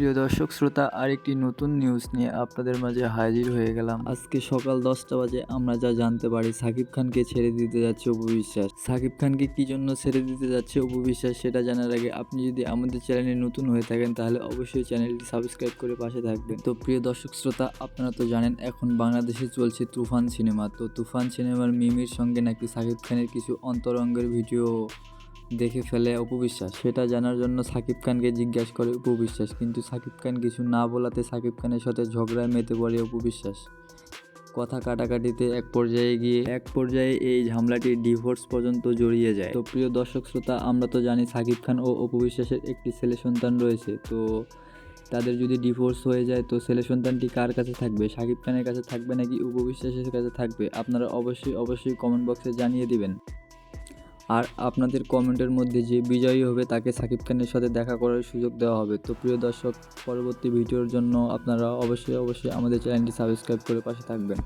প্রিয় দর্শক শ্রোতা, আরেকটি নতুন নিউজ নিয়ে আপনাদের মাঝে হাজির হয়ে গেলাম। আজকে সকাল 10টা বাজে আমরা যা জানতে পারি, সাকিব খানকে ছেড়ে দিতে যাচ্ছে অপু বিশ্বাস। সাকিব খানকে কি জন্য ছেড়ে দিতে যাচ্ছে অপু বিশ্বাস সেটা জানার আগে আপনি যদি আমাদের চ্যানেলে নতুন হয়ে থাকেন তাহলে অবশ্যই চ্যানেলটি সাবস্ক্রাইব করে পাশে থাকবেন। তো প্রিয় দর্শক শ্রোতা, আপনারা তো জানেন এখন বাংলাদেশে চলছে তুফান সিনেমা। তো তুফান সিনেমার মিমির সঙ্গে নাকি সাকিব খানের কিছু অন্তরঙ্গের ভিডিও দেখে ফেলে অপু বিশ্বাস। সেটা জানার জন্য সাকিব খানকে জিজ্ঞাসা করে অপু বিশ্বাস, কিন্তু সাকিব খান কিছু না বলাতে সাকিব খানের সাথে ঝগড়ায় মেতে পড়ে অপু বিশ্বাস। কথা কাটাকাটিতে এক পর্যায়ে এই ঝামেলাটি ডিভোর্স পর্যন্ত জড়িয়ে যায়। তো প্রিয় দর্শক শ্রোতা, আমরা তো জানি সাকিব খান ও অপু বিশ্বাসের একটি ছেলে সন্তান রয়েছে। তো তাদের যদি ডিভোর্স হয়ে যায় তো ছেলে সন্তানটি কার কাছে থাকবে? সাকিব খানের কাছে থাকবে নাকি অপু বিশ্বাসের কাছে থাকবে? আপনারা অবশ্যই কমেন্ট বক্সে জানিয়ে দিবেন। আর আপনাদের কমেন্টের মধ্যে যে বিজয়ী হবে তাকে সাকিব খানের সাথে দেখা করার সুযোগ দেওয়া হবে। তো প্রিয় দর্শক, পরবর্তী ভিডিওর জন্য আপনারা অবশ্যই আমাদের চ্যানেলটি সাবস্ক্রাইব করে পাশে থাকবেন।